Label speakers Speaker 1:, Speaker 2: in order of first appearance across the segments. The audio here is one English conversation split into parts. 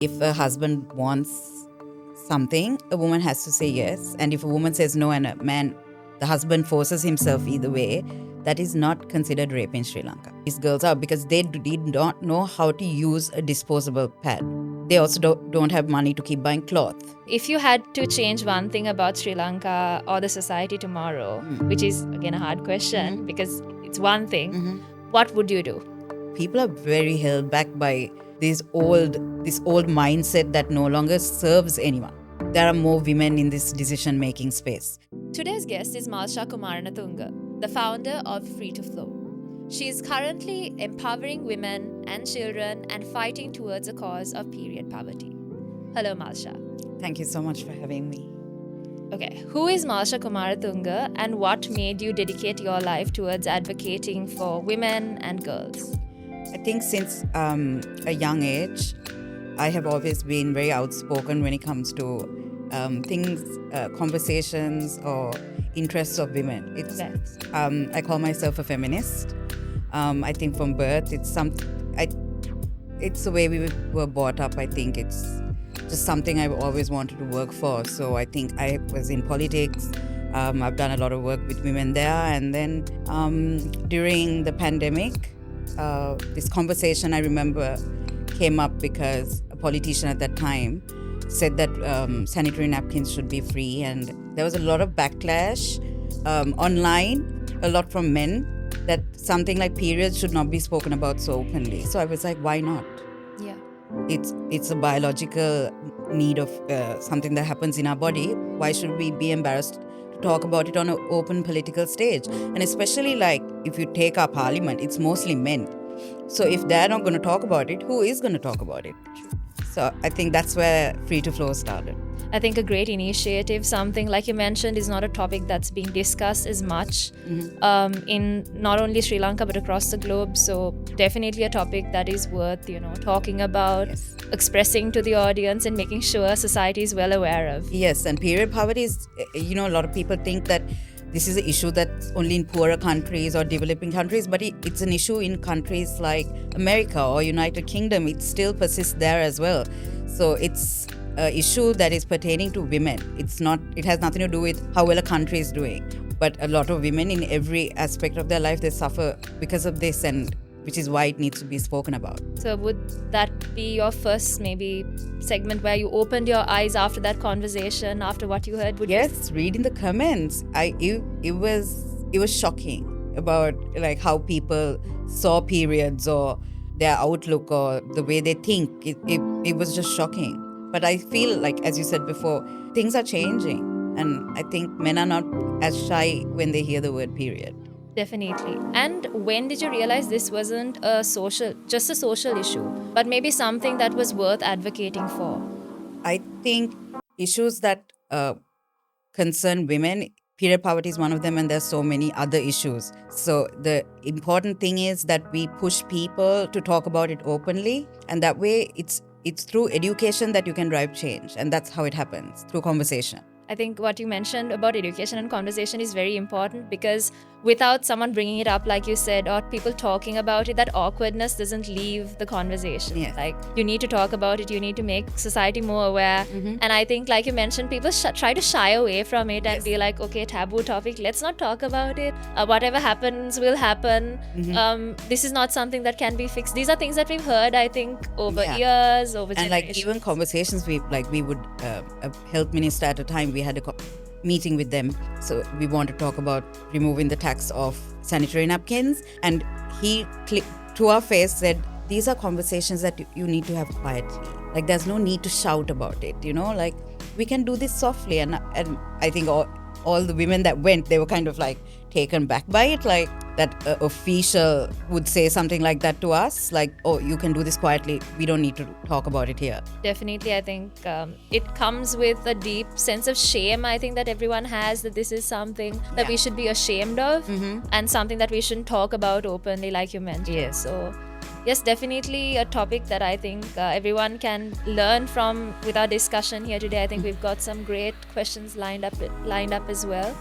Speaker 1: If a husband wants something, a woman has to say yes. And if a woman says no and the husband forces himself either way, that is not considered rape in Sri Lanka. These girls are, because they did not know how to use a disposable pad. They also don't have money to keep buying cloth.
Speaker 2: If you had to change one thing about Sri Lanka or the society tomorrow, which is again a hard question because it's one thing, what would you do?
Speaker 1: People are very held back by this old mindset that no longer serves anyone. There are more women in this decision-making space.
Speaker 2: Today's guest is Malsha Kumaranatunge, the founder of Free to Flow. She is currently empowering women and children and fighting towards a cause of period poverty. Hello, Malsha.
Speaker 1: Thank you so much for having me.
Speaker 2: Okay, who is Malsha Kumaranatunge and what made you dedicate your life towards advocating for women and girls?
Speaker 1: I think since a young age, I have always been very outspoken when it comes to conversations or interests of women. I call myself a feminist. I think from birth, it's the way we were brought up. I think it's just something I've always wanted to work for. So I think I was in politics. I've done a lot of work with women there. And then during the pandemic, this conversation I remember came up because a politician at that time said that sanitary napkins should be free, and there was a lot of backlash online, a lot from men, that something like periods should not be spoken about so openly. So I was like, why not?
Speaker 2: Yeah.
Speaker 1: It's a biological need of something that happens in our body. Why should we be embarrassed to talk about it on an open political stage? And especially like if you take our parliament, it's mostly men. So if they're not going to talk about it, who is going to talk about it? So I think that's where Free to Flow started.
Speaker 2: I think a great initiative, something like you mentioned, is not a topic that's being discussed as much in not only Sri Lanka but across the globe. So definitely a topic that is worth, talking about, expressing to the audience and making sure society is well aware of.
Speaker 1: Yes, and period poverty is, a lot of people think that this is an issue that's only in poorer countries or developing countries, but it's an issue in countries like America or United Kingdom. It still persists there as well. So it's an issue that is pertaining to women. It has nothing to do with how well a country is doing. But a lot of women in every aspect of their life, they suffer because of this, and which is why it needs to be spoken about.
Speaker 2: So would that be your first maybe segment where you opened your eyes after that conversation, after what you heard?
Speaker 1: Yes, reading the comments, it was shocking about like how people saw periods or their outlook or the way they think. It was just shocking. But I feel like, as you said before, things are changing, and I think men are not as shy when they hear the word period.
Speaker 2: Definitely. And when did you realize this wasn't just a social issue, but maybe something that was worth advocating for?
Speaker 1: I think issues that concern women, period poverty is one of them, and there's so many other issues. So the important thing is that we push people to talk about it openly, and that way it's through education that you can drive change, and that's how it happens, through conversation.
Speaker 2: I think what you mentioned about education and conversation is very important, because without someone bringing it up, like you said, or people talking about it, that awkwardness doesn't leave the conversation.
Speaker 1: Yes.
Speaker 2: Like, you need to talk about it, you need to make society more aware. And I think, like you mentioned, people try to shy away from it and be like, okay, taboo topic, let's not talk about it. Whatever happens will happen. This is not something that can be fixed. These are things that we've heard, I think, over years, over
Speaker 1: and
Speaker 2: generations.
Speaker 1: like even conversations, we would a health minister at a time, we had a meeting with them. So we want to talk about removing the tax of sanitary napkins, and he to our face said, these are conversations that you need to have quietly. Like, there's no need to shout about it, like we can do this softly. And I think all the women that went, they were kind of like taken back by it, like that official would say something like that to us, like, oh, you can do this quietly, we don't need to talk about it here.
Speaker 2: Definitely, I think it comes with a deep sense of shame, I think, that everyone has, that this is something that we should be ashamed of, and something that we shouldn't talk about openly, like you mentioned.
Speaker 1: Yes.
Speaker 2: So yes, definitely a topic that I think everyone can learn from with our discussion here today. I think we've got some great questions lined up as well.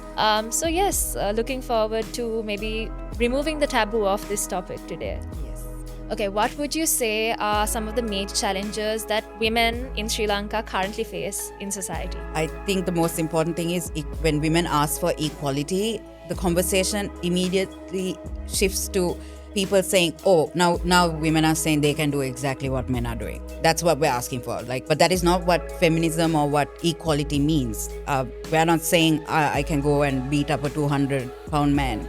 Speaker 2: So yes, looking forward to maybe removing the taboo of this topic today.
Speaker 1: Yes.
Speaker 2: Okay, what would you say are some of the major challenges that women in Sri Lanka currently face in society?
Speaker 1: I think the most important thing is when women ask for equality, the conversation immediately shifts to people saying, "Oh, now women are saying they can do exactly what men are doing." That's what we're asking for. But that is not what feminism or what equality means. We're not saying I can go and beat up a 200-pound man.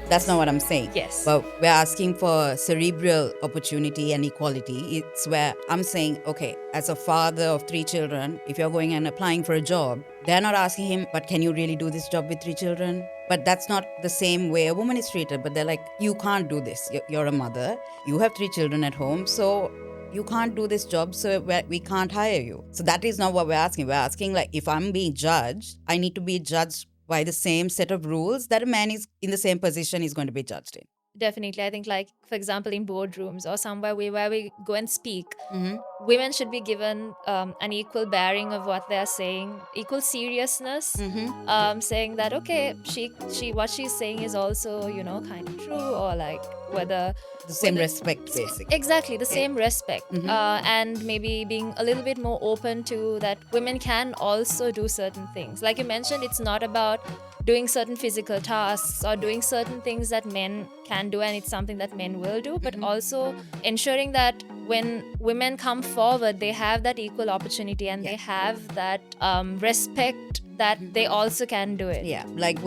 Speaker 1: That's not what I'm saying.
Speaker 2: Yes.
Speaker 1: But we're asking for cerebral opportunity and equality. It's where I'm saying, okay, as a father of 3 children, if you're going and applying for a job, they're not asking him, but can you really do this job with 3 children? But that's not the same way a woman is treated. But they're like, you can't do this. You're a mother. You have 3 children at home. So you can't do this job, so we can't hire you. So that is not what we're asking. We're asking, like, if I'm being judged, I need to be judged by the same set of rules that a man is in the same position is going to be judged in.
Speaker 2: Definitely. I think, like, for example, in boardrooms or somewhere where we go and speak,
Speaker 1: Mm-hmm.
Speaker 2: women should be given an equal bearing of what they're saying, equal seriousness, saying that, okay, she what she's saying is also, kind of true, or like whether
Speaker 1: The same respect, basically.
Speaker 2: exactly the same respect,
Speaker 1: Mhm.
Speaker 2: and maybe being a little bit more open to that women can also do certain things. Like you mentioned, it's not about doing certain physical tasks or doing certain things that men can do and it's something that men will do, but also ensuring that when women come forward, they have that equal opportunity and they have that respect that they also can do it.
Speaker 1: Yeah, like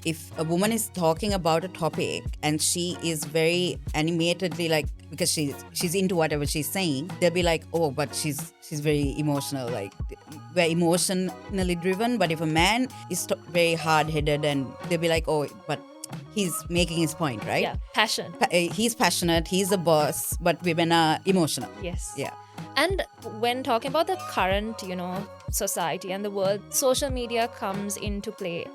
Speaker 1: if a woman is talking about a topic and she is very animatedly, like, because she's into whatever she's saying, they'll be like, oh, but she's very emotional. Like, we're emotionally driven. But if a man is very hard-headed, and they'll be like, oh, but he's making his point, right?
Speaker 2: Yeah, passion.
Speaker 1: He's passionate, he's a boss, but women are emotional.
Speaker 2: Yes.
Speaker 1: Yeah.
Speaker 2: And when talking about the current, society and the world, social media comes into play.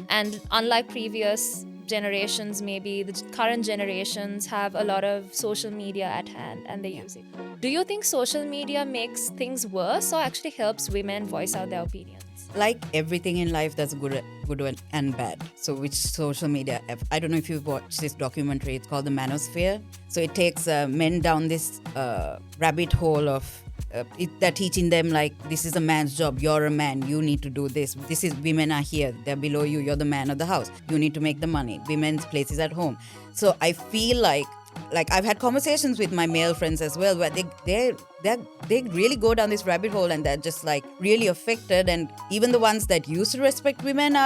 Speaker 2: And unlike previous generations, maybe the current generations have a lot of social media at hand and they use it. Do you think social media makes things worse or actually helps women voice out their opinions?
Speaker 1: Like everything in life, there's good and bad. So which social media, I don't know if you've watched this documentary, it's called The Manosphere. So it takes men down this rabbit hole of they're teaching them, like, this is a man's job, you're a man, you need to do this. This is, women are here, they're below you, you're the man of the house, you need to make the money, women's place is at home. So I feel like I've had conversations with my male friends as well, where they really go down this rabbit hole and they're just like really affected. And even the ones that used to respect women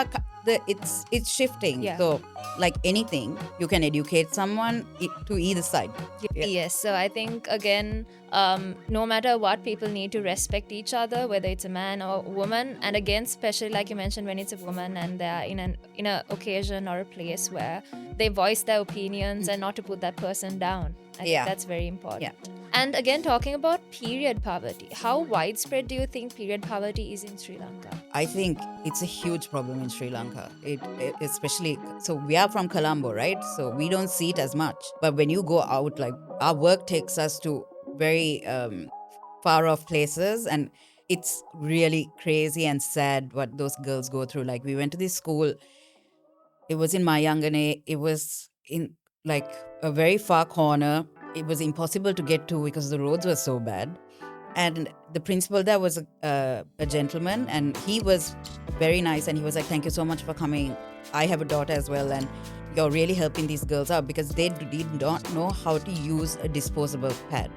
Speaker 1: it's shifting.
Speaker 2: Yeah.
Speaker 1: So like anything, you can educate someone to either side. Yeah.
Speaker 2: Yes, so I think again, no matter what, people need to respect each other, whether it's a man or a woman. And again, especially like you mentioned, when it's a woman and they're in an occasion or a place where they voice their opinions and not to put that person down. I think that's very important.
Speaker 1: Yeah.
Speaker 2: And again, talking about period poverty, how widespread do you think period poverty is in Sri Lanka?
Speaker 1: I think it's a huge problem in Sri Lanka. It especially, so we are from Colombo, right? So we don't see it as much. But when you go out, like, our work takes us to very far off places, and it's really crazy and sad what those girls go through. Like, we went to this school. It was in Mayangane. It was in like a very far corner. It was impossible to get to because the roads were so bad. And the principal there was a gentleman, and he was very nice, and he was like, thank you so much for coming. I have a daughter as well, and you're really helping these girls out, because they did not know how to use a disposable pad.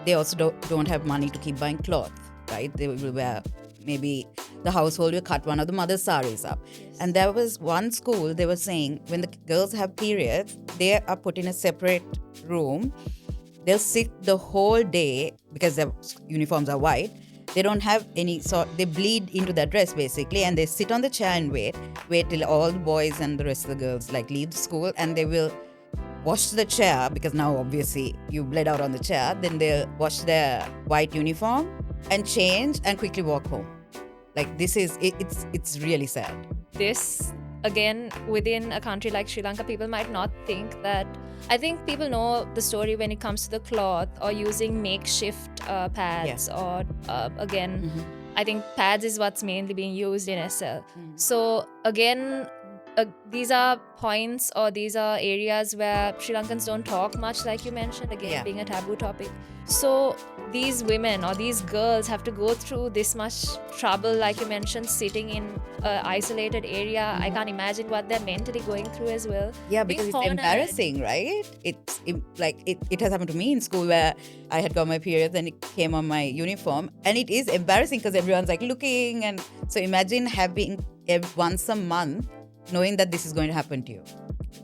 Speaker 1: They also don't have money to keep buying cloth, right? They will wear, maybe the household will cut one of the mother's saris up. And there was one school, they were saying, when the girls have periods, they are put in a separate room. They'll sit the whole day because their uniforms are white. They don't have any they bleed into their dress basically, and they sit on the chair and wait till all the boys and the rest of the girls like leave the school, and they will wash the chair, because now obviously you bled out on the chair. Then they'll wash their white uniform and change and quickly walk home. Like, this is it's really sad.
Speaker 2: This, again, within a country like Sri Lanka, people might not think that. I think people know the story when it comes to the cloth or using makeshift pads, or again, I think pads is what's mainly being used in SL. So again, these are points, or these are areas where Sri Lankans don't talk much, like you mentioned, again,
Speaker 1: Yeah.
Speaker 2: being a taboo topic. So these women or these girls have to go through this much trouble, like you mentioned, sitting in an isolated area. I can't imagine what they're mentally going through as well.
Speaker 1: Yeah,
Speaker 2: Being
Speaker 1: because it's
Speaker 2: cornered.
Speaker 1: embarrassing, right? It has happened to me in school where I had got my period and it came on my uniform, and it is embarrassing because everyone's like looking, and so imagine having once a month knowing that this is going to happen to you.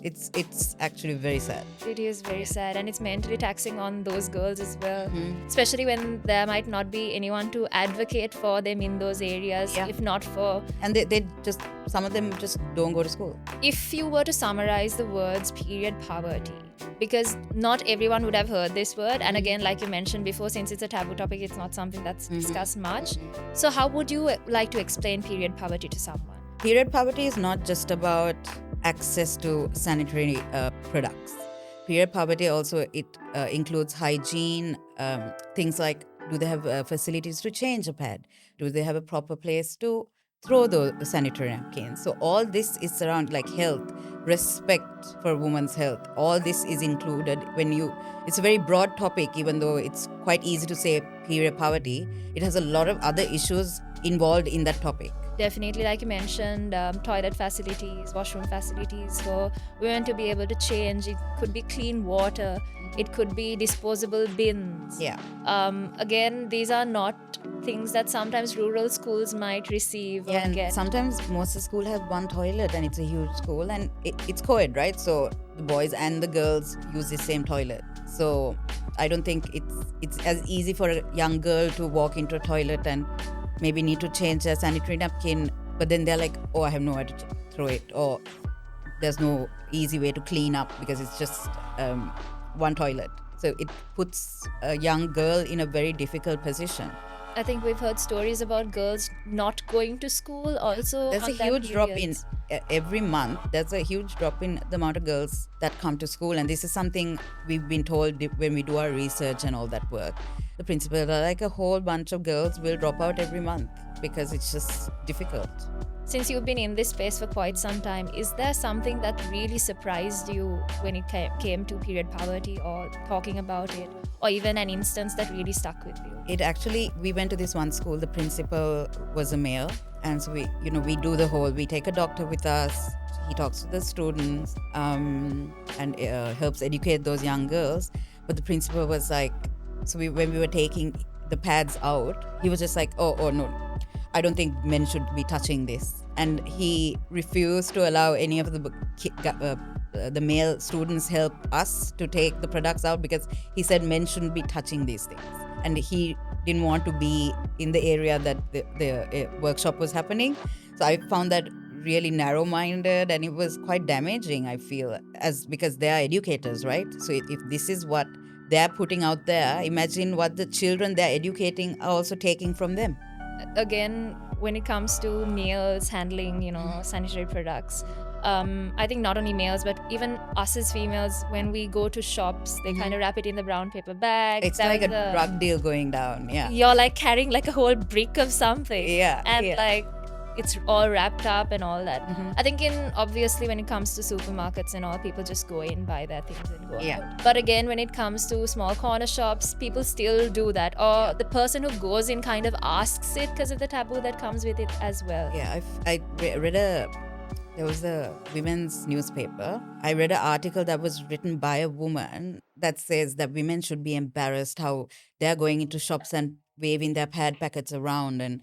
Speaker 1: It's actually very sad.
Speaker 2: It is very sad, and it's mentally taxing on those girls as well,
Speaker 1: Mm-hmm.
Speaker 2: especially when there might not be anyone to advocate for them in those areas,
Speaker 1: Yeah.
Speaker 2: if not for.
Speaker 1: And they just, some of them just don't go to school.
Speaker 2: If you were to summarize the words period poverty, because not everyone would have heard this word, and again, like you mentioned before, since it's a taboo topic, it's not something that's discussed much. So how would you like to explain period poverty to someone?
Speaker 1: Period poverty is not just about access to sanitary products. Period poverty also includes hygiene, things like, do they have facilities to change a pad? Do they have a proper place to throw the sanitary napkins? So all this is around like health, respect for women's health. All this is included when you. It's a very broad topic, even though it's quite easy to say period poverty. It has a lot of other issues involved in that topic.
Speaker 2: Definitely, like you mentioned, toilet facilities, washroom facilities for women to be able to change. It could be clean water. It could be disposable bins.
Speaker 1: Yeah.
Speaker 2: Again, these are not things that sometimes rural schools might receive or
Speaker 1: Yeah, and
Speaker 2: get.
Speaker 1: sometimes most of the school have one toilet, and it's a huge school, and it's co-ed, right? So the boys and the girls use the same toilet. So I don't think it's as easy for a young girl to walk into a toilet and maybe need to change their sanitary napkin, but then they're like, oh, I have nowhere to throw it, or there's no easy way to clean up because it's just one toilet. So it puts a young girl in a very difficult position.
Speaker 2: I think we've heard stories about girls not going to school also.
Speaker 1: There's a
Speaker 2: on that
Speaker 1: huge drop in
Speaker 2: periods.
Speaker 1: every month. There's a huge drop in the amount of girls that come to school, and this is something we've been told when we do our research and all that work. The principals are like, a whole bunch of girls will drop out every month because it's just difficult.
Speaker 2: Since you've been in this space for quite some time, is there something that really surprised you when it came to period poverty or talking about it, or even an instance that really stuck with you?
Speaker 1: It actually, we went to this one school. The principal was a male, and so we do the whole. We take a doctor with us. He talks to the students and helps educate those young girls. But the principal was like, when we were taking the pads out, he was just like, oh no, I don't think men should be touching this. And he refused to allow any of the male students help us to take the products out because he said men shouldn't be touching these things. And he didn't want to be in the area that the workshop was happening. So I found that really narrow-minded, and it was quite damaging, I feel, because they are educators, right? So if this is what they're putting out there, imagine what the children they're educating are also taking from them.
Speaker 2: Again, when it comes to males handling, sanitary products, I think not only males, but even us as females, when we go to shops, they kind of wrap it in the brown paper bag.
Speaker 1: It's like a drug deal going down. Yeah.
Speaker 2: You're like carrying like a whole brick of something.
Speaker 1: Yeah.
Speaker 2: And
Speaker 1: yeah.
Speaker 2: like it's all wrapped up and all that. I think obviously when it comes to supermarkets and all, people just go in, buy their things and go out. But again, when it comes to small corner shops, people still do that. Or the person who goes in kind of asks it because of the taboo that comes with it as well.
Speaker 1: Yeah, I read there was a women's newspaper. I read an article that was written by a woman that says that women should be embarrassed how they're going into shops and waving their pad packets around and,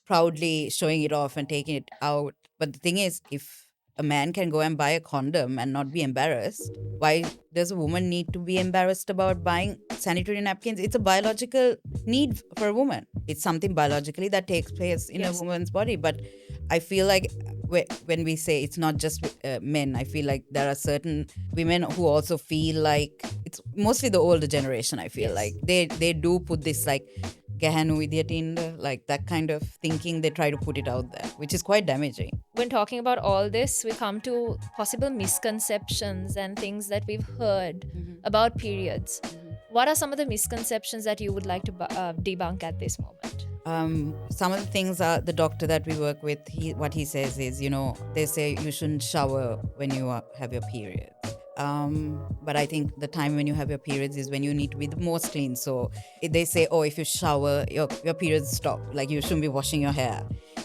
Speaker 1: proudly showing it off and taking it out. But the thing is, if a man can go and buy a condom and not be embarrassed, why does a woman need to be embarrassed about buying sanitary napkins? It's a biological need for a woman. It's something biologically that takes place in a woman's body. But I feel like when we say it's not just men, I feel like there are certain women who also feel like, it's mostly the older generation, I feel like they do put this like gahanu idiot in, like that kind of thinking. They try to put it out there, which is quite damaging.
Speaker 2: When talking about all this, we come to possible misconceptions and things that we've heard about periods. what are some of the misconceptions that you would like to debunk at this moment?
Speaker 1: Some of the things are the doctor that we work with. What he says is, they say you shouldn't shower when you have your period. But I think the time when you have your periods is when you need to be the most clean. So they say, oh, if you shower, your periods stop. Like you shouldn't be washing your hair.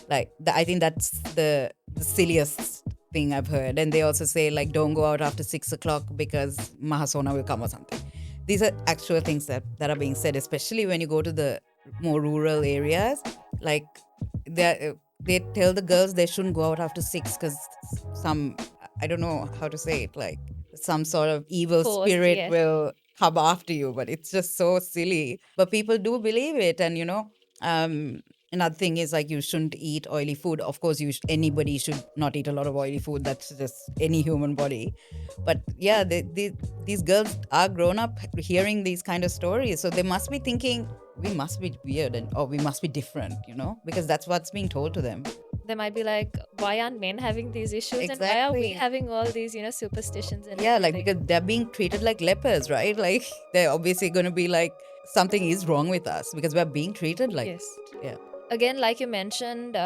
Speaker 1: Like I think that's the silliest thing I've heard. And they also say like don't go out after 6 o'clock because Mahasona will come or something. These are actual things that are being said, especially when you go to the more rural areas. Like they tell the girls they shouldn't go out after 6 because some, I don't know how to say it, like some sort of evil
Speaker 2: Force,
Speaker 1: spirit
Speaker 2: yes.
Speaker 1: will come after you. But it's just so silly. But people do believe it. And another thing is like you shouldn't eat oily food. Of course, anybody should not eat a lot of oily food. That's just any human body. But yeah, these girls are grown up hearing these kind of stories, so they must be thinking we must be weird or we must be different, because that's what's being told to them.
Speaker 2: They might be like, why aren't men having these issues, and why are we
Speaker 1: Exactly.
Speaker 2: having all these superstitions and
Speaker 1: Yeah, like
Speaker 2: everything?
Speaker 1: because they're being treated like lepers, right? Like they're obviously going to be like something is wrong with us because we're being treated like
Speaker 2: Yes.
Speaker 1: yeah.
Speaker 2: Again, like you mentioned,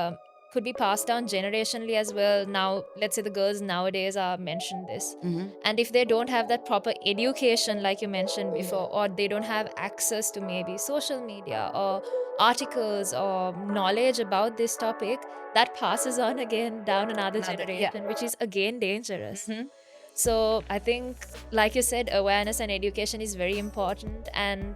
Speaker 2: could be passed down generationally as well. Now, let's say the girls nowadays are mentioned this. And if they don't have that proper education, like you mentioned before, or they don't have access to maybe social media or articles or knowledge about this topic, that passes on again down another generation, which is again dangerous. So I think, like you said, awareness and education is very important, and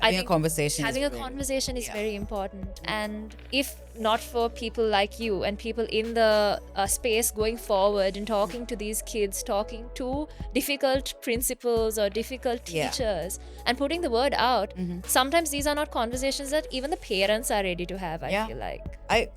Speaker 1: Having a conversation
Speaker 2: having
Speaker 1: is
Speaker 2: a
Speaker 1: very
Speaker 2: conversation is
Speaker 1: yeah.
Speaker 2: very important. And if not for people like you and people in the space going forward and talking to these kids, talking to difficult principals or difficult
Speaker 1: Yeah.
Speaker 2: teachers, and putting the word out, sometimes these are not conversations that even the parents are ready to have. I feel like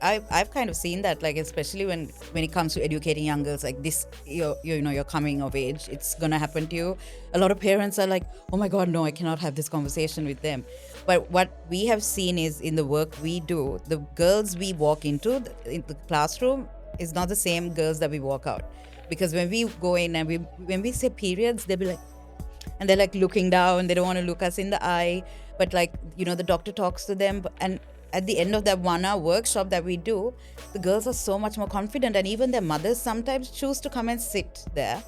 Speaker 1: I've kind of seen that, like especially when it comes to educating young girls, like this, you're coming of age, it's gonna happen to you. A lot of parents are like, oh my god, no, I cannot have this conversation with them. But what we have seen is in the work we do, the girls we walk into in the classroom is not the same girls that we walk out. Because when we go in and when we say periods, they'll be like, and they're like looking down, they don't want to look us in the eye. But like, the doctor talks to them, and at the end of that 1 hour workshop that we do, the girls are so much more confident, and even their mothers sometimes choose to come and sit there.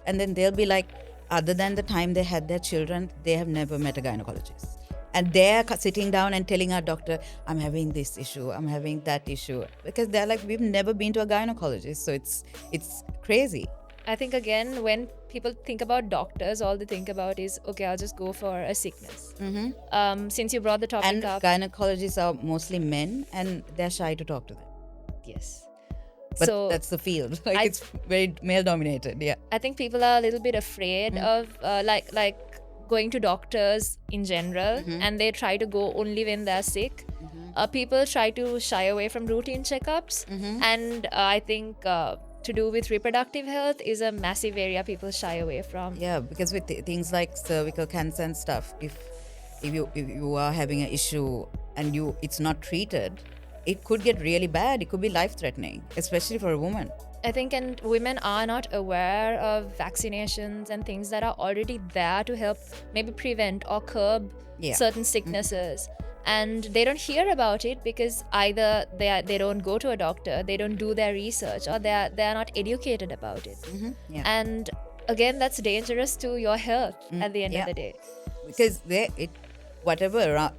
Speaker 1: And then they'll be like, other than the time they had their children, they have never met a gynecologist. And they're sitting down and telling our doctor, I'm having this issue, I'm having that issue. Because they're like, we've never been to a gynecologist. So it's crazy.
Speaker 2: I think again, when people think about doctors, all they think about is, okay, I'll just go for a sickness. Since you brought the topic
Speaker 1: And
Speaker 2: up,
Speaker 1: gynecologists are mostly men, and they're shy to talk to them.
Speaker 2: yes.
Speaker 1: But
Speaker 2: So
Speaker 1: that's the field. Like it's very male dominated. Yeah.
Speaker 2: I think people are a little bit afraid of like going to doctors in general, and they try to go only when they're sick. People try to shy away from routine checkups, and I think to do with reproductive health is a massive area people shy away from.
Speaker 1: Yeah, because with things like cervical cancer and stuff, if you are having an issue and it's not treated, it could get really bad. It could be life threatening, especially for a woman.
Speaker 2: I think, and women are not aware of vaccinations and things that are already there to help maybe prevent or curb certain sicknesses. And they don't hear about it because either they don't go to a doctor, they don't do their research, or they are not educated about it. And again, that's dangerous to your health at the end of the day.
Speaker 1: Because whatever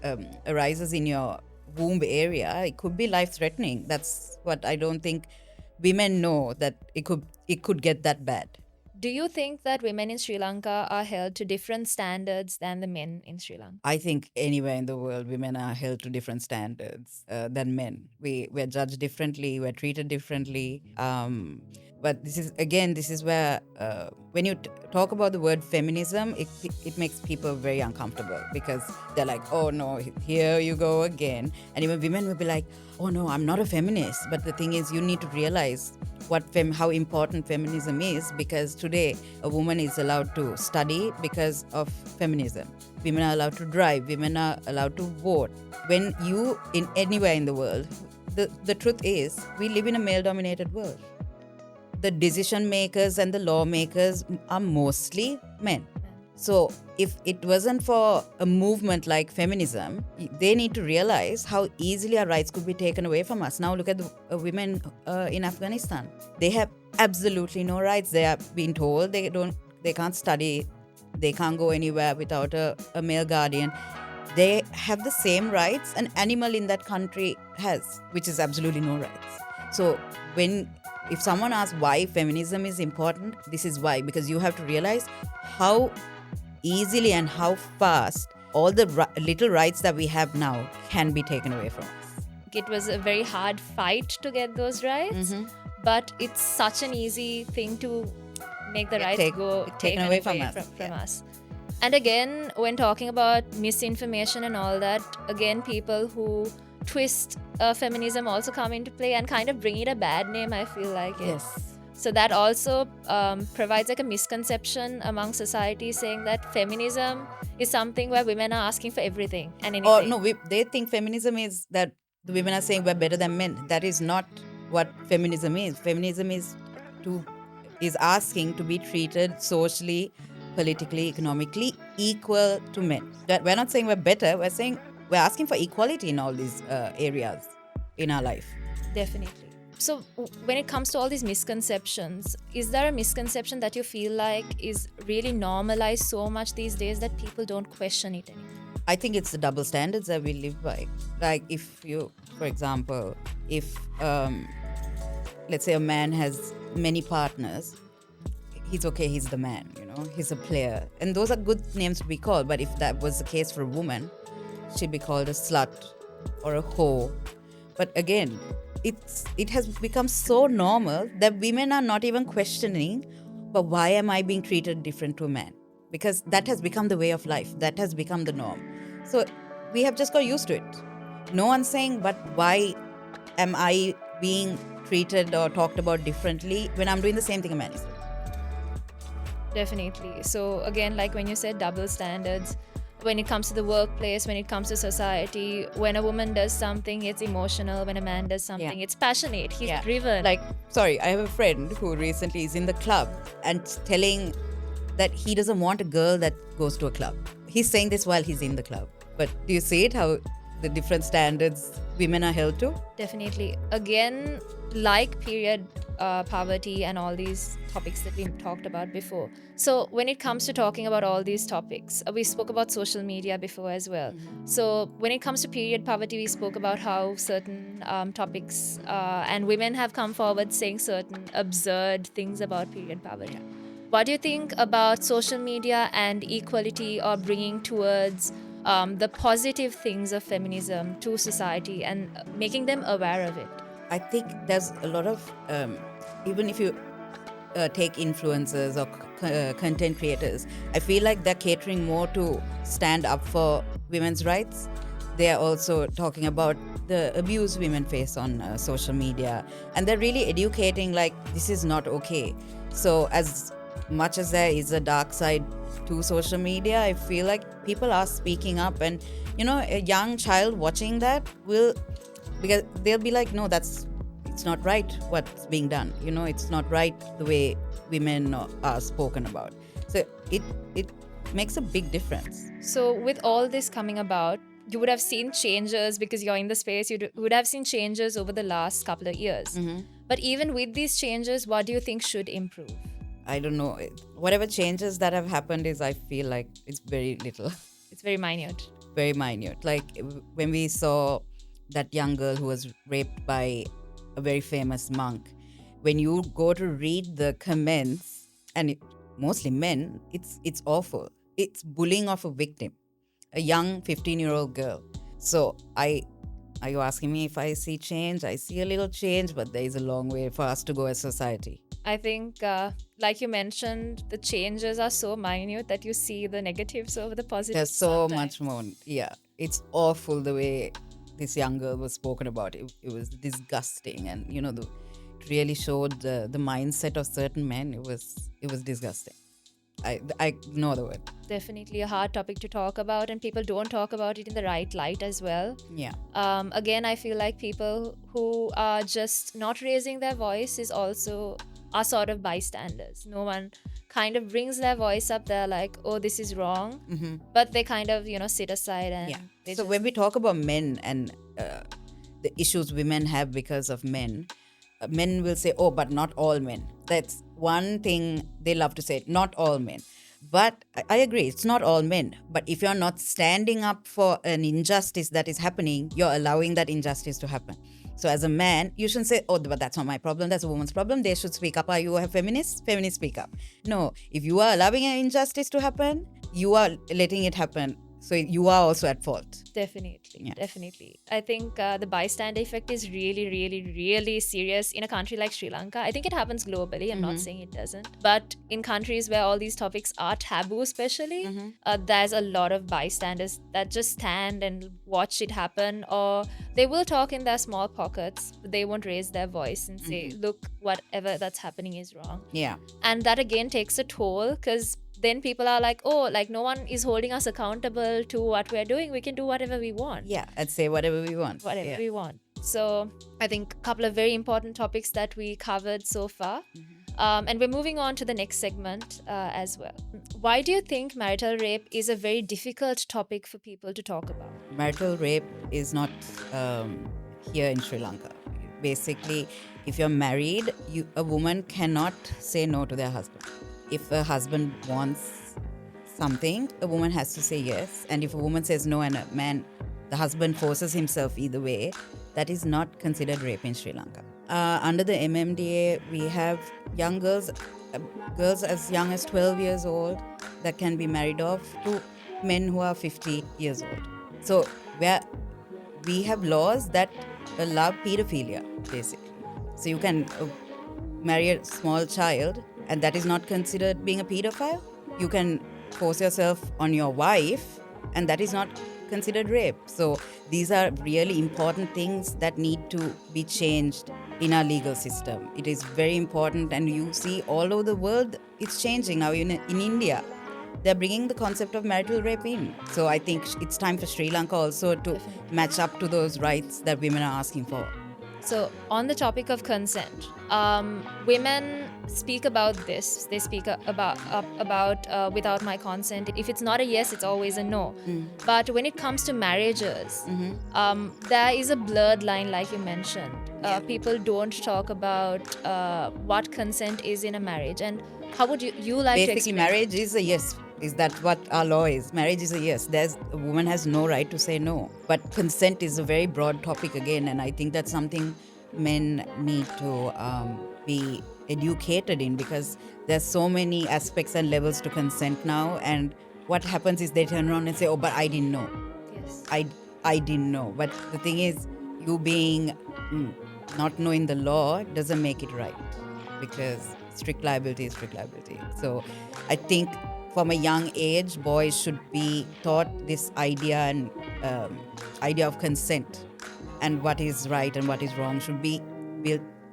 Speaker 1: arises in your womb area, it could be life threatening. That's what I don't think women know, that it could get that bad.
Speaker 2: Do you think that women in Sri Lanka are held to different standards than the men in Sri Lanka?
Speaker 1: I think anywhere in the world, women are held to different standards than men. We're judged differently, we're treated differently. But this is where when you talk about the word feminism, it makes people very uncomfortable, because they're like, oh no, here you go again. And even women will be like, oh no, I'm not a feminist. But the thing is, you need to realize how important feminism is, because today a woman is allowed to study because of feminism. Women are allowed to drive, women are allowed to vote. When you anywhere in the world, the truth is we live in a male dominated world. The decision makers and the lawmakers are mostly men. So if it wasn't for a movement like feminism, they need to realize how easily our rights could be taken away from us. Now look at the women in Afghanistan. They have absolutely no rights. They are being told they can't study, they can't go anywhere without a male guardian. They have the same rights an animal in that country has, which is absolutely no rights. So if someone asks why feminism is important, this is why, because you have to realize how easily and how fast all the little rights that we have now can be taken away from us.
Speaker 2: It was a very hard fight to get those rights, but it's such an easy thing to make the rights taken away from us. And again, when talking about misinformation and all that, again, people who twist feminism also come into play and kind of bring it a bad name, I feel like.
Speaker 1: Yes.
Speaker 2: So that also provides like a misconception among society, saying that feminism is something where women are asking for everything and anything.
Speaker 1: Or no, they think feminism is that the women are saying we're better than men. That is not what feminism is. Feminism is asking to be treated socially, politically, economically equal to men. That we're not saying we're better. We're saying we're asking for equality in all these areas in our life.
Speaker 2: Definitely. So when it comes to all these misconceptions, is there a misconception that you feel like is really normalized so much these days that people don't question it anymore?
Speaker 1: I think it's the double standards that we live by. Like if you, for example, if let's say a man has many partners, he's okay, he's the man, he's a player. And those are good names to be called. But if that was the case for a woman, she'd be called a slut or a hoe. But again, it has become so normal that women are not even questioning, but why am I being treated different to a man? Because that has become the way of life. That has become the norm. So we have just got used to it. No one's saying, but why am I being treated or talked about differently when I'm doing the same thing a man is doing?
Speaker 2: Definitely. So again, like when you said double standards, when it comes to the workplace, when it comes to society, when a woman does something, it's emotional. When a man does something, it's passionate. He's driven.
Speaker 1: Like, sorry, I have a friend who recently is in the club and telling that he doesn't want a girl that goes to a club. He's saying this while he's in the club. But do you see it, how the different standards women are held to?
Speaker 2: Definitely. Again, like period poverty and all these topics that we talked about before. So when it comes to talking about all these topics, we spoke about social media before as well. So when it comes to period poverty, we spoke about how certain topics and women have come forward saying certain absurd things about period poverty. What do you think about social media and equality, or bringing towards the positive things of feminism to society and making them aware of it?
Speaker 1: I think there's a lot of, even if you take influencers or content creators, I feel like they're catering more to stand up for women's rights. They're also talking about the abuse women face on social media, and they're really educating like this is not okay. So as much as there is a dark side to social media, I feel like people are speaking up, and a young child watching that will, because they'll be like, no, it's not right what's being done. It's not right the way women are spoken about. So it makes a big difference.
Speaker 2: So with all this coming about, you would have seen changes because you're in the space. You would have seen changes over the last couple of years. But even with these changes, what do you think should improve?
Speaker 1: I don't know. Whatever changes that have happened is, I feel like it's very little.
Speaker 2: It's very minute.
Speaker 1: Very minute. Like when we saw that young girl who was raped by a very famous monk, when you go to read the comments, and mostly men, it's awful. It's bullying of a victim, a young 15-year-old girl. So are you asking me if I see change? I see a little change, but there is a long way for us to go as society.
Speaker 2: I think, like you mentioned, the changes are so minute that you see the negatives over the positives.
Speaker 1: There's so
Speaker 2: sometimes.
Speaker 1: much more. Yeah, it's awful the way this young girl was spoken about. It was disgusting, and it really showed the mindset of certain men. It was disgusting. I know the word.
Speaker 2: Definitely a hard topic to talk about, and people don't talk about it in the right light as well.
Speaker 1: Yeah.
Speaker 2: Again, I feel like people who are just not raising their voice are sort of bystanders. No one kind of brings their voice up, they're like, oh, this is wrong. But they kind of, sit aside and they
Speaker 1: So
Speaker 2: just,
Speaker 1: when we talk about men and the issues women have because of men, men will say, oh, but not all men. That's one thing they love to say, not all men. But I agree, it's not all men. But if you're not standing up for an injustice that is happening, you're allowing that injustice to happen. So as a man, you shouldn't say, oh, but that's not my problem, that's a woman's problem, they should speak up. Are you a feminist? Feminists speak up. No, if you are allowing an injustice to happen, you are letting it happen. So you are also at fault.
Speaker 2: Definitely. I think the bystander effect is really, really, really serious in a country like Sri Lanka. I think it happens globally. I'm not saying it doesn't. But in countries where all these topics are taboo, especially, there's a lot of bystanders that just stand and watch it happen, or they will talk in their small pockets, but they won't raise their voice and say, look, whatever that's happening is wrong.
Speaker 1: Yeah.
Speaker 2: And that again takes a toll, because then people are like, oh, like no one is holding us accountable to what we're doing. We can do whatever we want.
Speaker 1: Yeah, and say whatever we want.
Speaker 2: Whatever we want. So I think a couple of very important topics that we covered so far. And we're moving on to the next segment as well. Why do you think marital rape is a very difficult topic for people to talk about?
Speaker 1: Marital rape is not here in Sri Lanka. Basically, if you're married, a woman cannot say no to their husband. If a husband wants something, a woman has to say yes. And if a woman says no and the husband forces himself either way, that is not considered rape in Sri Lanka. Under the MMDA, we have young girls as young as 12 years old that can be married off to men who are 50 years old. So we have laws that allow pedophilia, basically. So you can marry a small child, and that is not considered being a pedophile. You can force yourself on your wife, and that is not considered rape. So these are really important things that need to be changed in our legal system. It is very important, and you see all over the world it's changing now. In India, they're bringing the concept of marital rape in. So I think it's time for Sri Lanka also to match up to those rights that women are asking for.
Speaker 2: So on the topic of consent, women speak about this. They speak about without my consent. If it's not a yes, it's always a no. But when it comes to marriages, there is a blurred line, like you mentioned. People don't talk about what consent is in a marriage. And how would you like to explain?
Speaker 1: Basically, marriage is a yes. Is that what our law is? Marriage is a yes. A woman has no right to say no. But consent is a very broad topic again, and I think that's something men need to be educated in, because there's so many aspects and levels to consent now, and what happens is they turn around and say, oh, but I didn't know.
Speaker 2: Yes.
Speaker 1: I didn't know. But the thing is, you being not knowing the law doesn't make it right, because strict liability is strict liability. So I think from a young age, boys should be taught this idea of consent, and what is right and what is wrong should be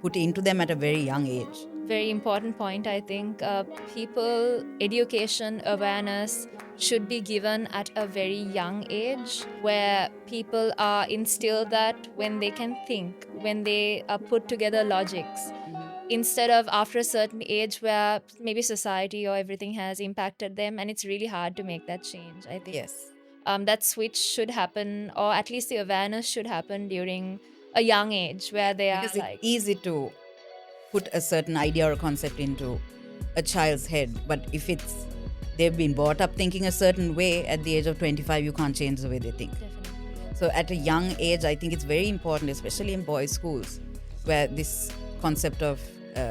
Speaker 1: put into them at a very young age.
Speaker 2: Very important point, I think. People, education, awareness should be given at a very young age, where people are instilled that when they can think, when they put together logics, instead of after a certain age where maybe society or everything has impacted them, and it's really hard to make that change. I think
Speaker 1: Yes.
Speaker 2: that switch should happen, or at least the awareness should happen during a young age, where they
Speaker 1: Because
Speaker 2: are like...
Speaker 1: it's easy to put a certain idea or concept into a child's head, but if they've been brought up thinking a certain way, at the age of 25 you can't change the way they think.
Speaker 2: Definitely.
Speaker 1: So at a young age, I think it's very important, especially in boys' schools, where this concept of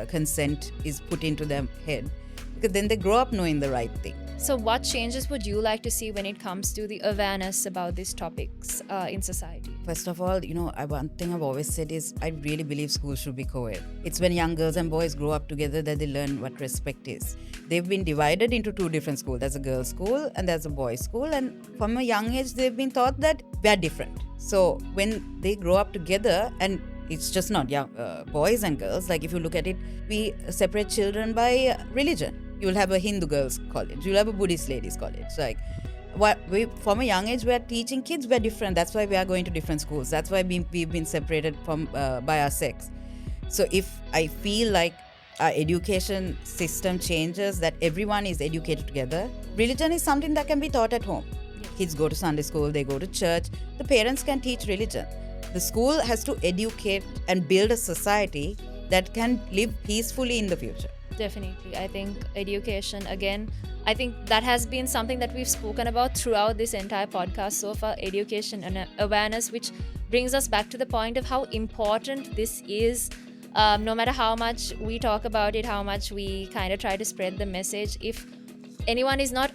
Speaker 1: consent is put into their head, because then they grow up knowing the right thing.
Speaker 2: So what changes would you like to see when it comes to the awareness about these topics in society?
Speaker 1: First of all, one thing I've always said is I really believe schools should be co-ed. It's when young girls and boys grow up together that they learn what respect is. They've been divided into two different schools. There's a girls' school and there's a boys' school, and from a young age they've been taught that we're different. So when they grow up together, and it's just not young boys and girls, like if you look at it, we separate children by religion. You'll have a Hindu girls' college, you'll have a Buddhist ladies' college. Like, from a young age, we're teaching kids we're different. That's why we are going to different schools. That's why we've been separated from by our sex. So if I feel like our education system changes, that everyone is educated together. Religion is something that can be taught at home. Kids go to Sunday school, they go to church. The parents can teach religion. The school has to educate and build a society that can live peacefully in the future.
Speaker 2: Definitely. I think education, again, I think that has been something that we've spoken about throughout this entire podcast so far, education and awareness, which brings us back to the point of how important this is. No matter how much we talk about it, how much we kind of try to spread the message, if anyone is not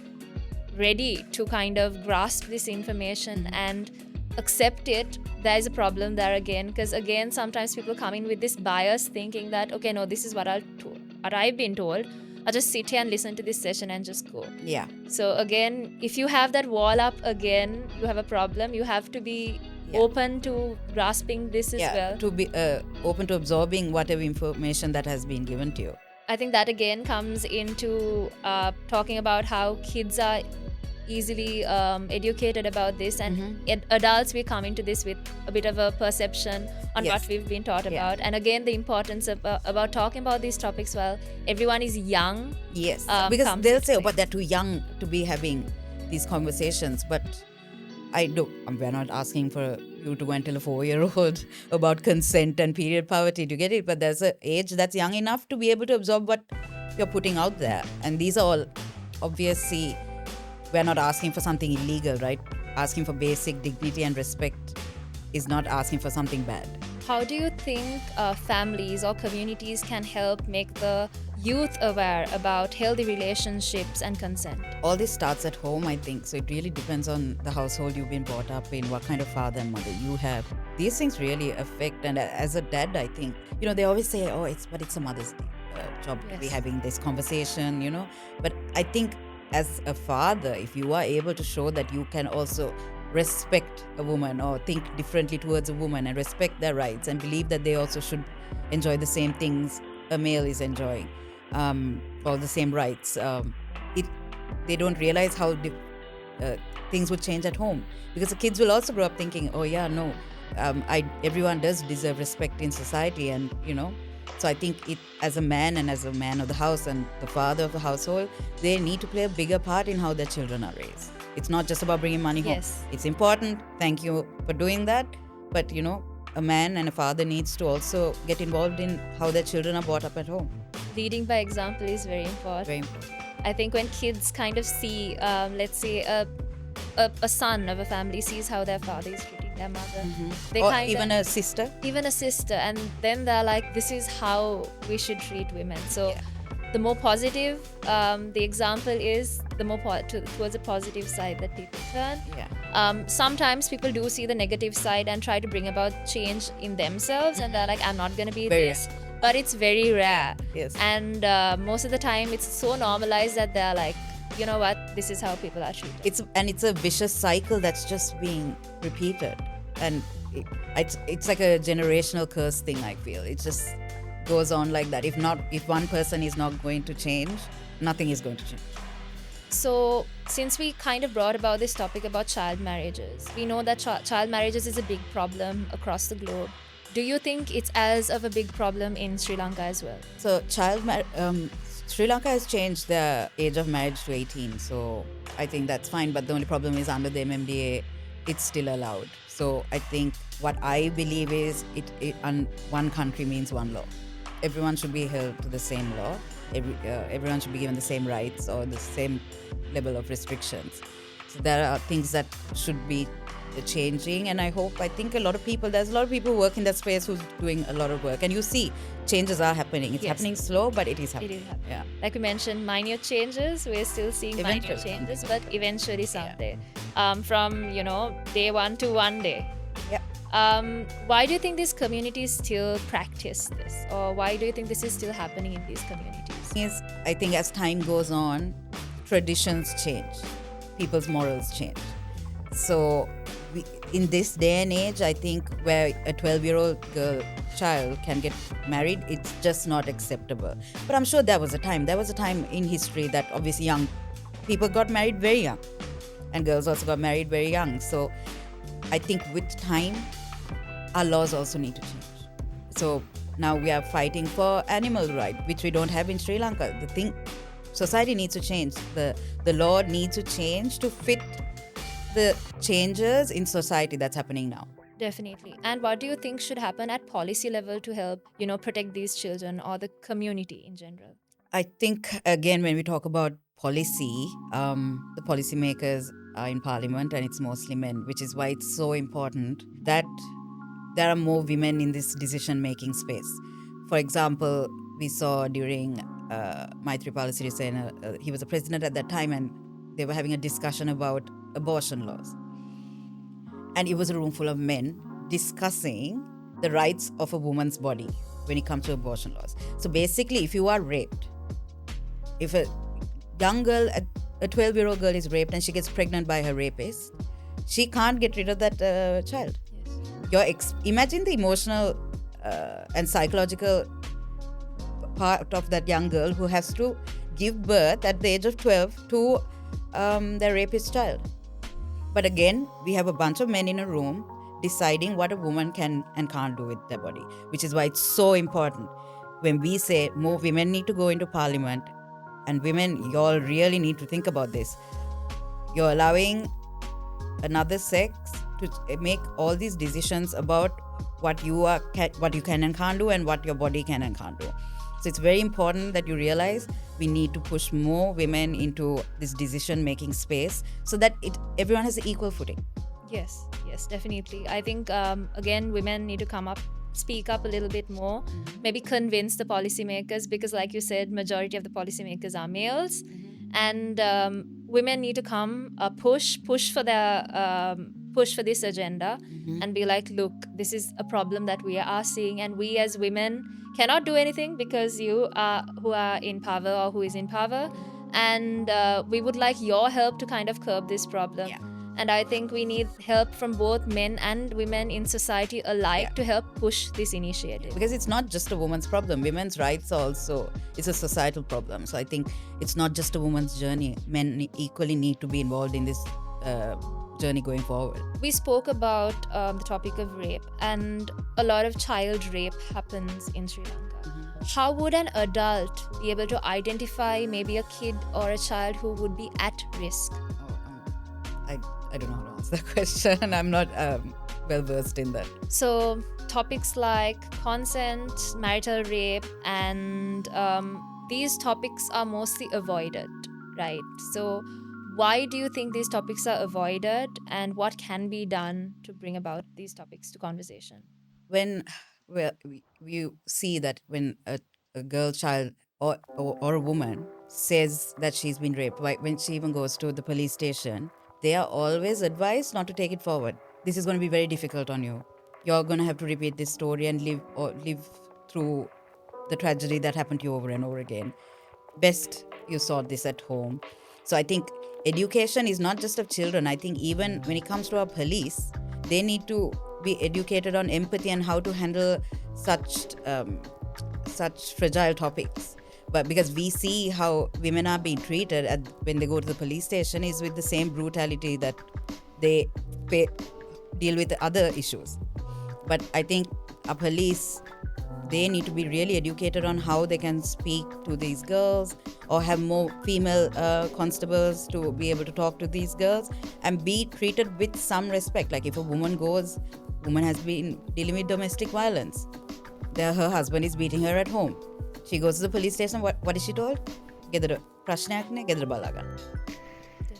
Speaker 2: ready to kind of grasp this information and accept it, there is a problem there again. Because again, sometimes people come in with this bias thinking that, okay, no, this is what I've been told. I'll just sit here and listen to this session and just go.
Speaker 1: Yeah.
Speaker 2: So again, if you have that wall up again, you have a problem. You have to be open to grasping this as well.
Speaker 1: To be open to absorbing whatever information that has been given to you.
Speaker 2: I think that again comes into talking about how kids are easily educated about this, and adults, we come into this with a bit of a perception on what we've been taught about. And again, the importance of about talking about these topics while everyone is young.
Speaker 1: Yes, because they'll say, but they're too young to be having these conversations. But we're not asking for you to go and tell a 4-year-old about consent and period poverty to get it, but there's an age that's young enough to be able to absorb what you're putting out there. And these are all, obviously, we're not asking for something illegal, right? Asking for basic dignity and respect is not asking for something bad.
Speaker 2: How do you think families or communities can help make the youth aware about healthy relationships and consent?
Speaker 1: All this starts at home, I think. So it really depends on the household you've been brought up in, what kind of father and mother you have. These things really affect. And as a dad, I think, they always say, it's a mother's job to be having this conversation, But I think as a father, if you are able to show that you can also respect a woman or think differently towards a woman and respect their rights and believe that they also should enjoy the same things a male is enjoying, or the same rights, they don't realize how things would change at home, because the kids will also grow up thinking, everyone does deserve respect in society, and so I think as a man and as a man of the house and the father of the household, they need to play a bigger part in how their children are raised. It's not just about bringing money home.
Speaker 2: Yes.
Speaker 1: It's important. Thank you for doing that. But, a man and a father needs to also get involved in how their children are brought up at home.
Speaker 2: Leading by example is very important.
Speaker 1: Very important.
Speaker 2: I think when kids kind of see, let's say, a son of a family sees how their father is treating their mother.
Speaker 1: Or even a sister.
Speaker 2: Even a sister. And then they're like, this is how we should treat women. So the more positive the example is, the more towards a positive side that people turn. Sometimes people do see the negative side and try to bring about change in themselves, and they're like, I'm not going to be this. But it's very rare.
Speaker 1: Yes.
Speaker 2: And most of the time it's so normalized that they're like, you know what, this is how people are treated.
Speaker 1: It's a vicious cycle that's just being repeated, and it's like a generational curse thing, I feel. It just goes on like that. If one person is not going to change, nothing is going to change.
Speaker 2: So since we kind of brought about this topic about child marriages, we know that child marriages is a big problem across the globe. Do you think it's as of a big problem in Sri Lanka as well?
Speaker 1: So Sri Lanka has changed the age of marriage to 18, so I think that's fine. But the only problem is under the MMDA, it's still allowed. So I think what I believe is one country means one law. Everyone should be held to the same law. Everyone should be given the same rights or the same level of restrictions. So there are things that should be changing, and I think there's a lot of people who work in that space who's doing a lot of work, and you see changes are happening. It's happening slow, but it is happening.
Speaker 2: It is happening.
Speaker 1: Yeah.
Speaker 2: Like we mentioned, minor changes, we're still seeing minor changes, but eventually someday. From day one to one day.
Speaker 1: Yeah.
Speaker 2: Why do you think these communities still practice this, or why do you think this is still happening in these communities?
Speaker 1: I think as time goes on, traditions change, people's morals change. So in this day and age, I think where a 12-year-old child can get married, it's just not acceptable. But I'm sure there was a time in history that obviously young people got married very young, and girls also got married very young. So I think with time, our laws also need to change. So Now we are fighting for animal rights, which we don't have in Sri Lanka. The thing, society needs to change. The law needs to change to fit the changes in society that's happening now.
Speaker 2: Definitely. And what do you think should happen at policy level to help, protect these children or the community in general?
Speaker 1: I think, again, when we talk about policy, the policymakers are in parliament and it's mostly men, which is why it's so important that there are more women in this decision making space. For example, we saw during Maithripala Sirisena, he was a president at that time, and they were having a discussion about abortion laws. And it was a room full of men discussing the rights of a woman's body when it comes to abortion laws. So basically, if you are raped, if a young girl, a 12-year-old girl is raped and she gets pregnant by her rapist, she can't get rid of that child. Imagine the emotional and psychological part of that young girl who has to give birth at the age of 12 to their rapist child. But again, we have a bunch of men in a room deciding what a woman can and can't do with their body, which is why it's so important. When we say more women need to go into parliament, and women, you all really need to think about this. You're allowing another sex to make all these decisions about what you can and can't do and what your body can and can't do. So it's very important that you realize we need to push more women into this decision-making space so that everyone has equal footing.
Speaker 2: Yes, definitely. I think, again, women need to come up, speak up a little bit more, maybe convince the policymakers, because like you said, majority of the policymakers are males. And women need to come push for this agenda and be like, look, this is a problem that we are seeing, and we as women cannot do anything because you are who are in power or who is in power, and we would like your help to kind of curb this problem.
Speaker 1: Yeah.
Speaker 2: And I think we need help from both men and women in society alike to help push this initiative.
Speaker 1: Because it's not just a woman's problem. Women's rights also is a societal problem. So I think it's not just a woman's journey. Men equally need to be involved in this journey going forward.
Speaker 2: We spoke about the topic of rape, and a lot of child rape happens in Sri Lanka. How would an adult be able to identify maybe a kid or a child who would be at risk?
Speaker 1: I don't know how to answer that question. I'm not well versed in that.
Speaker 2: So topics like consent, marital rape, and these topics are mostly avoided, right? So why do you think these topics are avoided, and what can be done to bring about these topics to conversation?
Speaker 1: When you see that when a girl child or a woman says that she's been raped, when she even goes to the police station, they are always advised not to take it forward. This is going to be very difficult on you. You're going to have to repeat this story and live through the tragedy that happened to you over and over again. Best you sort this at home. So I think education is not just of children. I think even when it comes to our police, they need to be educated on empathy and how to handle such fragile topics. But because we see how women are being treated when they go to the police station is with the same brutality that they deal with the other issues. But I think our police, they need to be really educated on how they can speak to these girls or have more female constables to be able to talk to these girls and be treated with some respect. Like if a woman has been dealing with domestic violence, her husband is beating her at home. She goes to the police station. What is she told? Gedara prashnayak ne gedara balagan.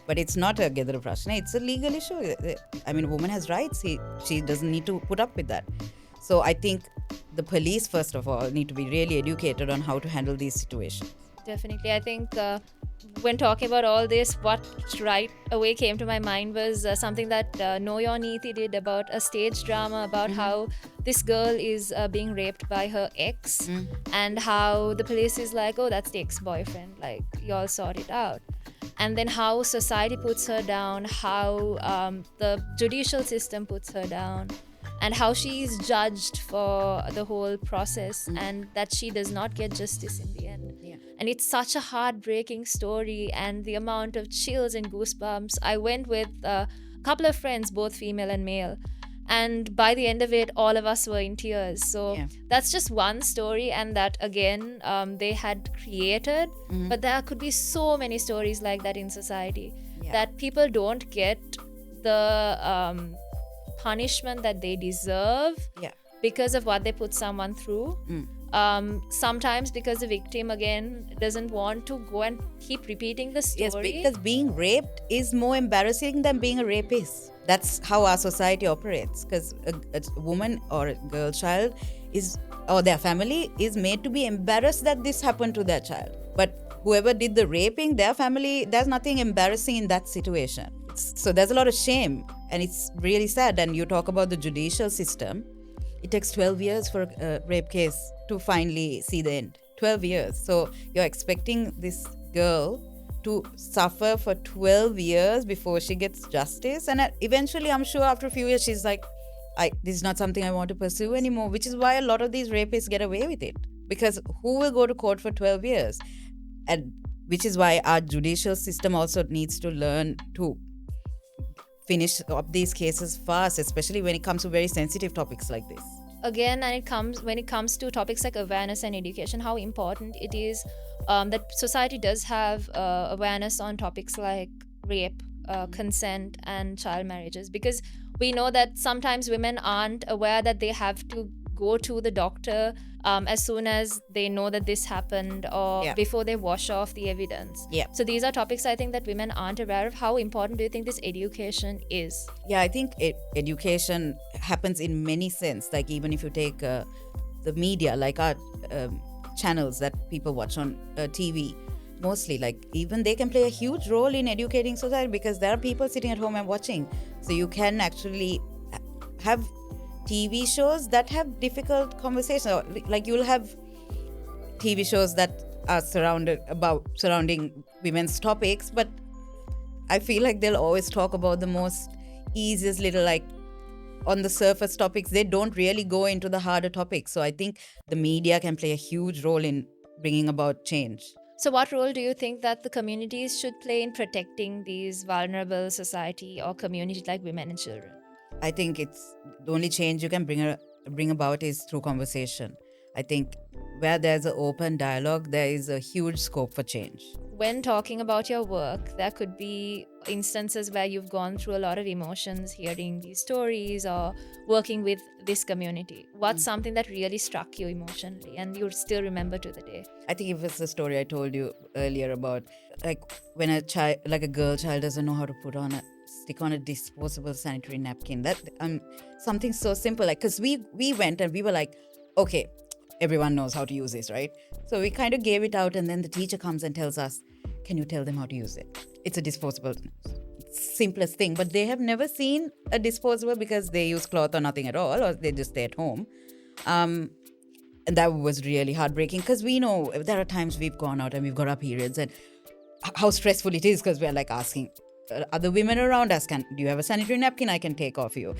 Speaker 1: But it's not a gedara prashna. It's a legal issue. I mean, a woman has rights. She doesn't need to put up with that. So I think the police, first of all, need to be really educated on how to handle these situations.
Speaker 2: Definitely. I think when talking about all this, what right away came to my mind was something that Know Your Neeti did about a stage drama about how this girl is being raped by her ex, and how the police is like, oh, that's the ex-boyfriend, like, y'all sort it out. And then how society puts her down, how the judicial system puts her down, and how she is judged for the whole process, and that she does not get justice in the end. And it's such a heartbreaking story, and the amount of chills and goosebumps. I went with a couple of friends, both female and male, And by the end of it, all of us were in tears. So
Speaker 1: Yeah.
Speaker 2: that's just one story, and that again, they had created. But there could be so many stories like that in society,
Speaker 1: Yeah.
Speaker 2: that people don't get the punishment that they deserve
Speaker 1: Yeah.
Speaker 2: because of what they put someone through. Sometimes because the victim again doesn't want to go and keep repeating the
Speaker 1: Yes,
Speaker 2: story.
Speaker 1: because being raped is more embarrassing than being a rapist. That's how our society operates. Because a woman or a girl child is, or their family is made to be embarrassed that this happened to their child. But whoever did the raping, their family, there's nothing embarrassing in that situation. So there's a lot of shame, and it's really sad. And you talk about the judicial system. It takes 12 years for a rape case to finally see the end. 12 years. So you're expecting this girl to suffer for 12 years before she gets justice. And eventually, I'm sure after a few years, she's like, this is not something I want to pursue anymore, which is why a lot of these rapists get away with it. Because who will go to court for 12 years? And which is why our judicial system also needs to learn to finish up these cases fast, especially when it comes to very sensitive topics like this.
Speaker 2: Again, and when it comes to topics like awareness and education, how important it is that society does have awareness on topics like rape, consent, and child marriages, because we know that sometimes women aren't aware that they have to go to the doctor as soon as they know that this happened, or
Speaker 1: Yeah.
Speaker 2: before they wash off the evidence.
Speaker 1: Yeah.
Speaker 2: So these are topics I think that women aren't aware of. How important do you think this education is?
Speaker 1: Yeah, I think education happens in many sense. Like even if you take the media, like our channels that people watch on TV, mostly, like even they can play a huge role in educating society, because there are people sitting at home and watching. So you can actually have TV shows that have difficult conversations. Or, like you'll have TV shows that are surrounding women's topics, but I feel like they'll always talk about the most easiest little, like on the surface topics. They don't really go into the harder topics. So I think the media can play a huge role in bringing about change.
Speaker 2: So, what role do you think that the communities should play in protecting these vulnerable society or communities like women and children?
Speaker 1: I think it's the only change you can bring about is through conversation. I think where there's an open dialogue, there is a huge scope for change.
Speaker 2: When talking about your work, there could be instances where you've gone through a lot of emotions hearing these stories or working with this community. What's something that really struck you emotionally and you still remember to the day?
Speaker 1: I think it was the story I told you earlier about, like when a child, like a girl child, doesn't know how to stick on a disposable sanitary napkin. That something so simple, like, because we went and we were like, okay, everyone knows how to use this, right? So we kind of gave it out, and then the teacher comes and tells us, can you tell them how to use it? It's a disposable, simplest thing, but they have never seen a disposable because they use cloth or nothing at all, or they just stay at home. And that was really heartbreaking, because we know there are times we've gone out and we've got our periods, and how stressful it is, because we're like asking other women around us, do you have a sanitary napkin I can take off you?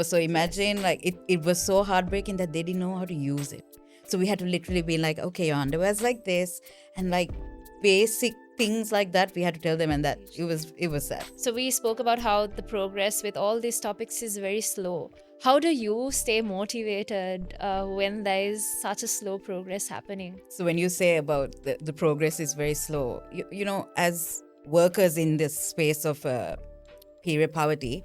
Speaker 1: So imagine, like, it was so heartbreaking that they didn't know how to use it. So we had to literally be like, okay, your underwear's like this, and like basic things like that we had to tell them, and that it was sad.
Speaker 2: So we spoke about how the progress with all these topics is very slow. How do you stay motivated when there is such a slow progress happening?
Speaker 1: So when you say about the progress is very slow, as workers in this space of period poverty,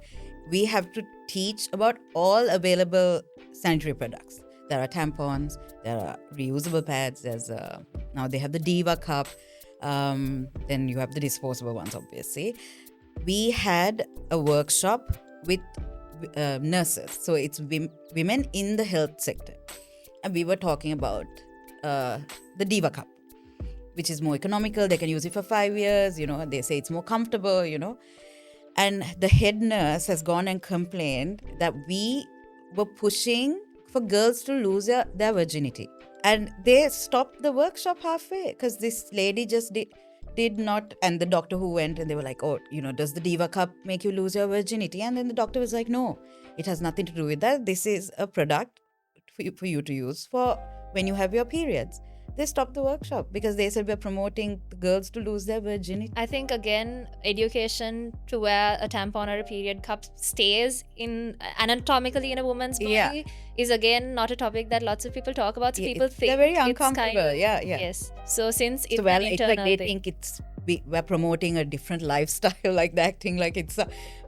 Speaker 1: we have to teach about all available sanitary products. There are tampons, there are reusable pads, there's now they have the Diva cup, then you have the disposable ones, obviously. We had a workshop with nurses, so it's women in the health sector, and we were talking about the Diva cup, which is more economical. They can use it for 5 years, they say it's more comfortable, and the head nurse has gone and complained that we were pushing for girls to lose their virginity, and they stopped the workshop halfway because this lady just did not. And the doctor who went, and they were like, oh, does the Diva cup make you lose your virginity? And then the doctor was like, no, it has nothing to do with that. This is a product for you to use for when you have your periods. they stopped the workshop because they said we're promoting the girls to lose their virginity.
Speaker 2: I think again, education to wear a tampon or a period cup stays in anatomically in a woman's body
Speaker 1: Yeah.
Speaker 2: is again not a topic that lots of people talk about. So people think
Speaker 1: they're very
Speaker 2: it's
Speaker 1: uncomfortable.
Speaker 2: kind of,
Speaker 1: yeah.
Speaker 2: Yes. So since it's
Speaker 1: So well,
Speaker 2: an
Speaker 1: it's
Speaker 2: internal
Speaker 1: like they
Speaker 2: thing,
Speaker 1: think we're promoting a different lifestyle, like they're acting like it's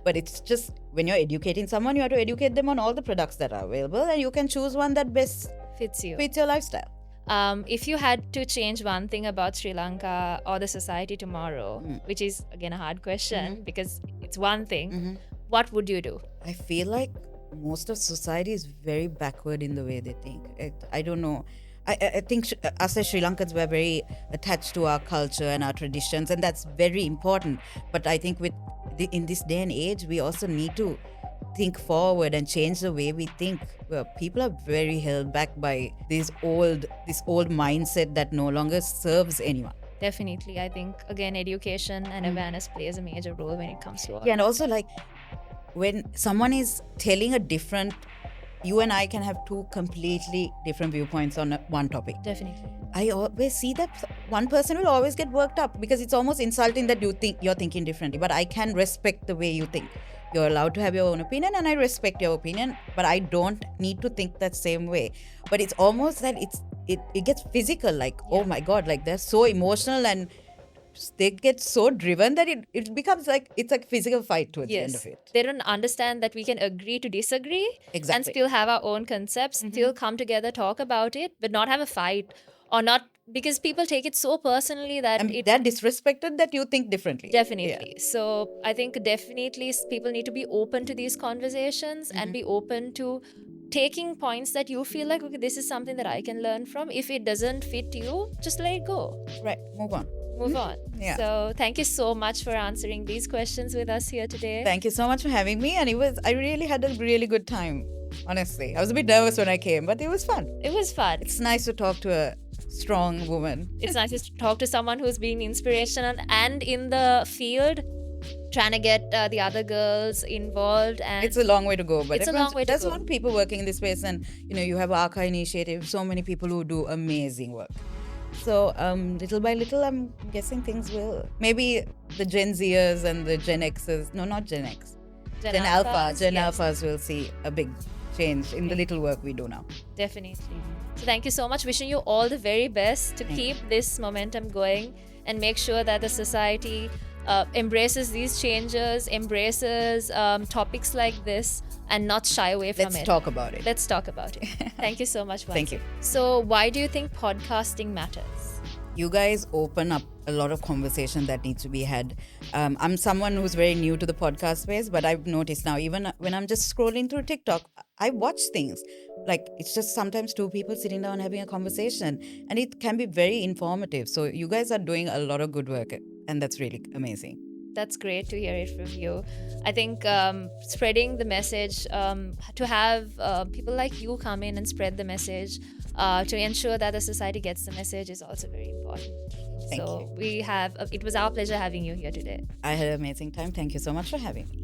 Speaker 1: but it's just when you're educating someone, you have to educate them on all the products that are available, and you can choose one that best
Speaker 2: fits you.
Speaker 1: fits your lifestyle.
Speaker 2: If you had to change one thing about Sri Lanka or the society tomorrow, which is again a hard question because it's one thing, what would you do?
Speaker 1: I feel like most of society is very backward in the way they think. I don't know. I think us as Sri Lankans, we're very attached to our culture and our traditions, and that's very important. But I think in this day and age, we also need to think forward and change the way we think. People are very held back by this old mindset that no longer serves anyone.
Speaker 2: Definitely, I think again education and awareness plays a major role when it comes to all.
Speaker 1: Yeah, and also like when someone is telling a different, you and I can have two completely different viewpoints on one topic.
Speaker 2: Definitely.
Speaker 1: I always see that one person will always get worked up because it's almost insulting that you think you're thinking differently. But I can respect the way you think. You're allowed to have your own opinion, and I respect your opinion, but I don't need to think that same way. But it's almost that it gets physical, like, oh my God, like they're so emotional and they get so driven that it becomes like it's like physical fight towards the end of it.
Speaker 2: They don't understand that we can agree to disagree and
Speaker 1: Exactly.
Speaker 2: still have our own concepts, still come together, talk about it, but not have a fight or not, because people take it so personally that
Speaker 1: And they're disrespected that you think differently.
Speaker 2: Definitely. So I think definitely people need to be open to these conversations and be open to taking points that you feel like, okay, this is something that I can learn from. If it doesn't fit you, just let it go.
Speaker 1: Right. Move on.
Speaker 2: Move on.
Speaker 1: Yeah.
Speaker 2: So thank you so much for answering these questions with us here today.
Speaker 1: Thank you so much for having me. And I really had a really good time, honestly. I was a bit nervous when I came, but it was fun.
Speaker 2: It was fun.
Speaker 1: It's nice to talk to a strong woman.
Speaker 2: It's nice to talk to someone who's been inspirational and in the field, trying to get the other girls involved. And
Speaker 1: it's a long way to go, but
Speaker 2: it's a long way to
Speaker 1: there's
Speaker 2: go.
Speaker 1: a lot of people working in this space, and you have Arca Initiative, so many people who do amazing work. So little by little, I'm guessing things will, maybe the Gen Zers and the Gen Xers, no, not Gen X, Gen Alphas will see a big change in the little work we do now.
Speaker 2: Definitely. So thank you so much. Wishing you all the very best to keep this momentum going and make sure that the society embraces these changes, embraces topics like this, and not shy away from it.
Speaker 1: Let's talk about it.
Speaker 2: Let's talk about it. Thank you so much.
Speaker 1: Thank you.
Speaker 2: So why do you think podcasting matters?
Speaker 1: You guys open up a lot of conversation that needs to be had. I'm someone who's very new to the podcast space, but I've noticed now, even when I'm just scrolling through TikTok, I watch things. Like, it's just sometimes two people sitting down having a conversation, and it can be very informative. So you guys are doing a lot of good work, and that's really amazing.
Speaker 2: That's great to hear it from you. I think spreading the message, to have people like you come in and spread the message, to ensure that the society gets the message is also very important.
Speaker 1: Thank you.
Speaker 2: It was our pleasure having you here today.
Speaker 1: I had an amazing time. Thank you so much for having me.